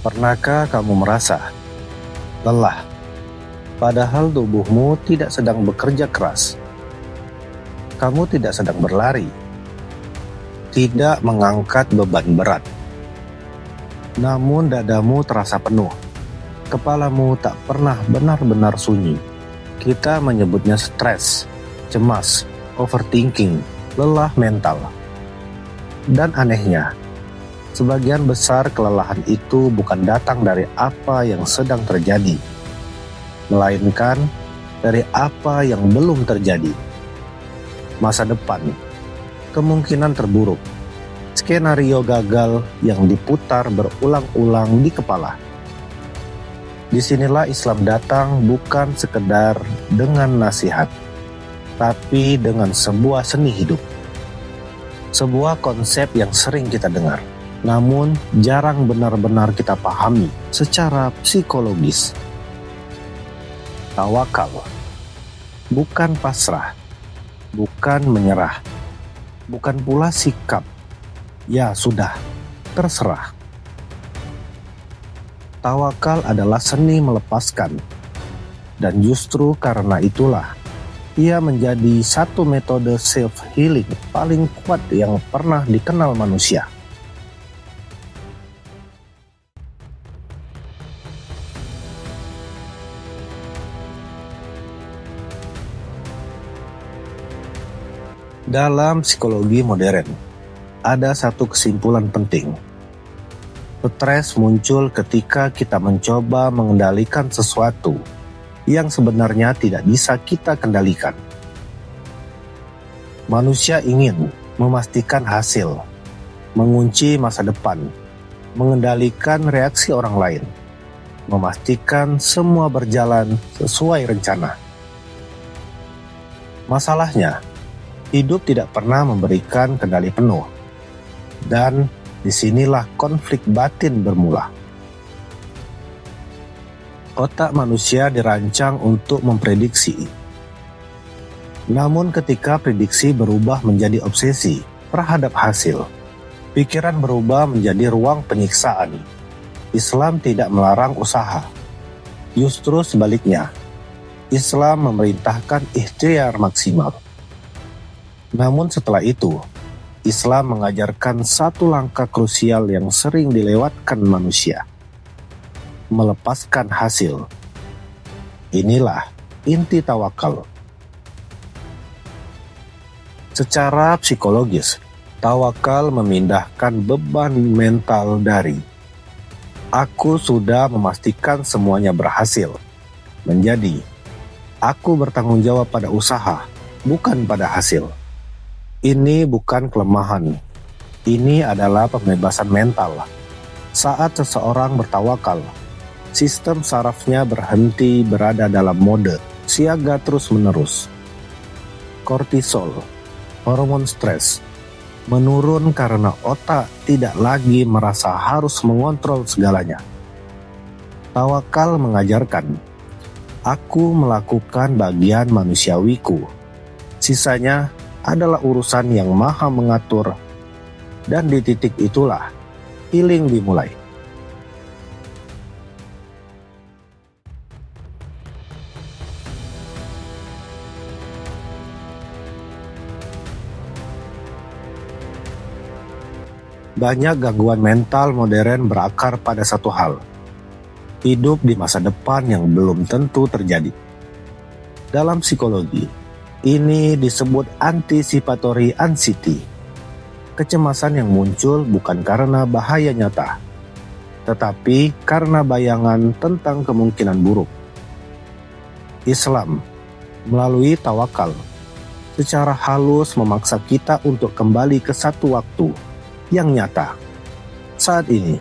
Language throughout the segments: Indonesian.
Pernahkah kamu merasa lelah, padahal tubuhmu tidak sedang bekerja keras? Kamu tidak sedang berlari, tidak mengangkat beban berat. Namun dadamu terasa penuh, kepalamu tak pernah benar-benar sunyi. Kita menyebutnya stres, cemas, overthinking, lelah mental. Dan anehnya, sebagian besar kelelahan itu bukan datang dari apa yang sedang terjadi, melainkan dari apa yang belum terjadi. Masa depan, kemungkinan terburuk, skenario gagal yang diputar berulang-ulang di kepala. Disinilah Islam datang bukan sekedar dengan nasihat, tapi dengan sebuah seni hidup. Sebuah konsep yang sering kita dengar, namun jarang benar-benar kita pahami secara psikologis. Tawakal bukan pasrah, bukan menyerah, bukan pula sikap "ya sudah, terserah". Tawakal adalah seni melepaskan, dan justru karena itulah ia menjadi satu metode self-healing paling kuat yang pernah dikenal manusia. Dalam psikologi modern, ada satu kesimpulan penting. Stres muncul ketika kita mencoba mengendalikan sesuatu yang sebenarnya tidak bisa kita kendalikan. Manusia ingin memastikan hasil, mengunci masa depan, mengendalikan reaksi orang lain, memastikan semua berjalan sesuai rencana. Masalahnya, hidup tidak pernah memberikan kendali penuh, dan disinilah konflik batin bermula. Otak manusia dirancang untuk memprediksi. Namun ketika prediksi berubah menjadi obsesi terhadap hasil, pikiran berubah menjadi ruang penyiksaan. Islam tidak melarang usaha. Justru sebaliknya, Islam memerintahkan ikhtiar maksimal. Namun setelah itu, Islam mengajarkan satu langkah krusial yang sering dilewatkan manusia: melepaskan hasil. Inilah inti tawakal. Secara psikologis, tawakal memindahkan beban mental dari "aku sudah memastikan semuanya berhasil" menjadi "aku bertanggung jawab pada usaha, bukan pada hasil". Ini bukan kelemahan, ini adalah pembebasan mental. Saat seseorang bertawakal, sistem sarafnya berhenti berada dalam mode siaga terus-menerus. Kortisol, hormon stres, menurun karena otak tidak lagi merasa harus mengontrol segalanya. Tawakal mengajarkan, aku melakukan bagian manusiawiku, sisanya adalah urusan yang Maha mengatur, dan di titik itulah healing dimulai. Banyak gangguan mental modern berakar pada satu hal: hidup di masa depan yang belum tentu terjadi. Dalam psikologi, ini disebut anticipatory anxiety. Kecemasan yang muncul bukan karena bahaya nyata, tetapi karena bayangan tentang kemungkinan buruk. Islam, melalui tawakal, secara halus memaksa kita untuk kembali ke satu waktu yang nyata. Saat ini,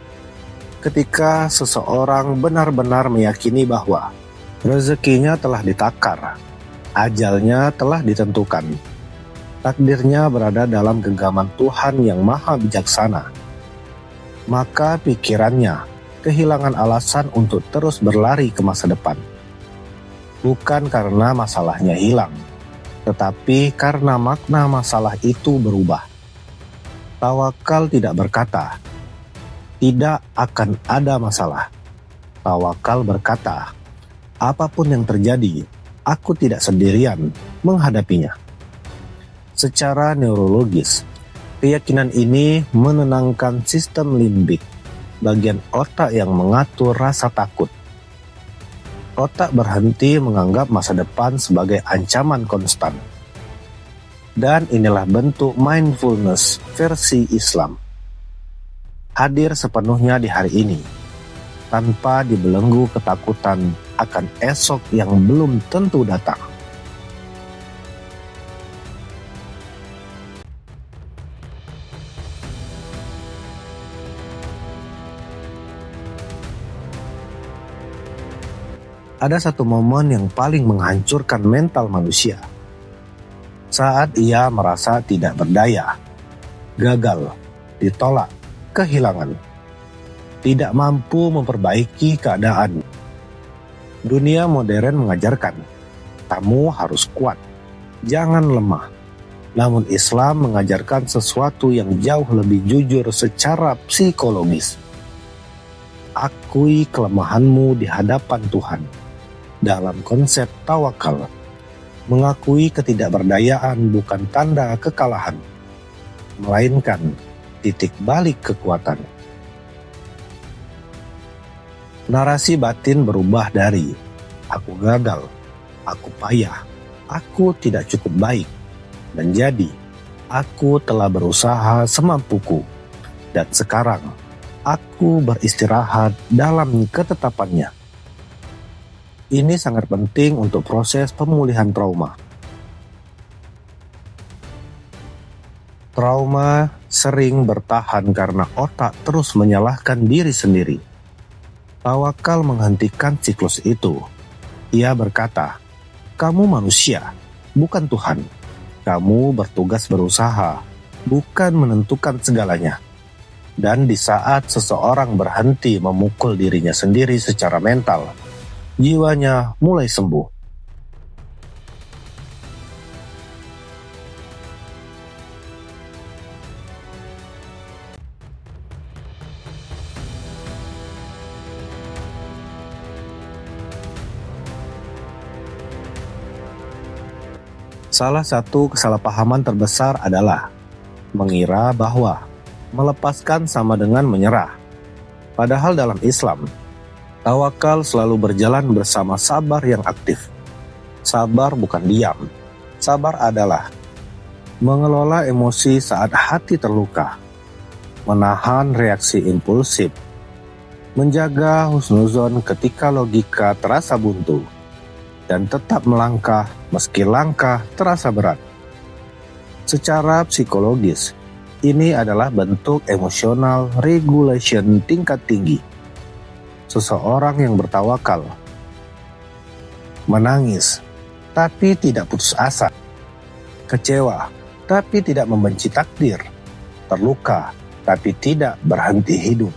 ketika seseorang benar-benar meyakini bahwa rezekinya telah ditakar, ajalnya telah ditentukan, takdirnya berada dalam genggaman Tuhan yang Maha Bijaksana, maka pikirannya kehilangan alasan untuk terus berlari ke masa depan. Bukan karena masalahnya hilang, tetapi karena makna masalah itu berubah. Tawakal tidak berkata, tidak akan ada masalah. Tawakal berkata, apapun yang terjadi, aku tidak sendirian menghadapinya. Secara neurologis, keyakinan ini menenangkan sistem limbik, bagian otak yang mengatur rasa takut. Otak berhenti menganggap masa depan sebagai ancaman konstan. Dan inilah bentuk mindfulness versi Islam. Hadir sepenuhnya di hari ini, tanpa dibelenggu ketakutan akan esok yang belum tentu datang. Ada satu momen yang paling menghancurkan mental manusia. Saat ia merasa tidak berdaya, gagal, ditolak, kehilangan, tidak mampu memperbaiki keadaan. Dunia modern mengajarkan, kamu harus kuat, jangan lemah. Namun Islam mengajarkan sesuatu yang jauh lebih jujur secara psikologis. Akui kelemahanmu di hadapan Tuhan. Dalam konsep tawakal, mengakui ketidakberdayaan bukan tanda kekalahan, melainkan titik balik kekuatan. Narasi batin berubah dari aku gagal, aku payah, aku tidak cukup baik, menjadi aku telah berusaha semampuku, dan sekarang aku beristirahat dalam ketetapannya. Ini sangat penting untuk proses pemulihan trauma. Trauma sering bertahan karena otak terus menyalahkan diri sendiri. Tawakal menghentikan siklus itu. Ia berkata, kamu manusia, bukan Tuhan. Kamu bertugas berusaha, bukan menentukan segalanya. Dan di saat seseorang berhenti memukul dirinya sendiri secara mental, jiwanya mulai sembuh. Salah satu kesalahpahaman terbesar adalah mengira bahwa melepaskan sama dengan menyerah. Padahal dalam Islam, tawakal selalu berjalan bersama sabar yang aktif. Sabar bukan diam. Sabar adalah mengelola emosi saat hati terluka, menahan reaksi impulsif, menjaga husnuzon ketika logika terasa buntu, dan tetap melangkah meski langkah terasa berat. Secara psikologis, ini adalah bentuk emotional regulation tingkat tinggi. Seseorang yang bertawakal menangis tapi tidak putus asa, kecewa tapi tidak membenci takdir, terluka tapi tidak berhenti hidup.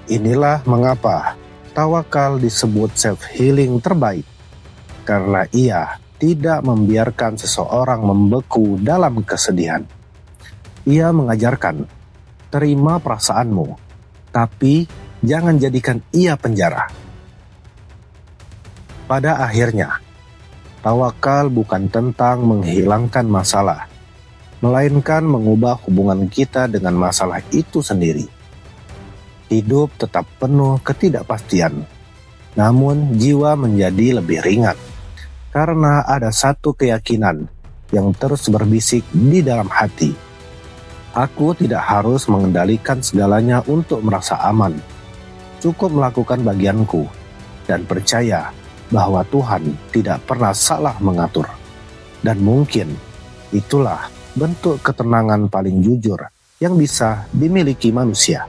Inilah mengapa tawakal disebut self-healing terbaik, karena ia tidak membiarkan seseorang membeku dalam kesedihan. Ia mengajarkan, terima perasaanmu, tapi jangan jadikan ia penjara. Pada akhirnya, tawakal bukan tentang menghilangkan masalah, melainkan mengubah hubungan kita dengan masalah itu sendiri. Hidup tetap penuh ketidakpastian, namun jiwa menjadi lebih ringan, karena ada satu keyakinan yang terus berbisik di dalam hati. Aku tidak harus mengendalikan segalanya untuk merasa aman. Cukup melakukan bagianku dan percaya bahwa Tuhan tidak pernah salah mengatur. Dan mungkin itulah bentuk ketenangan paling jujur yang bisa dimiliki manusia.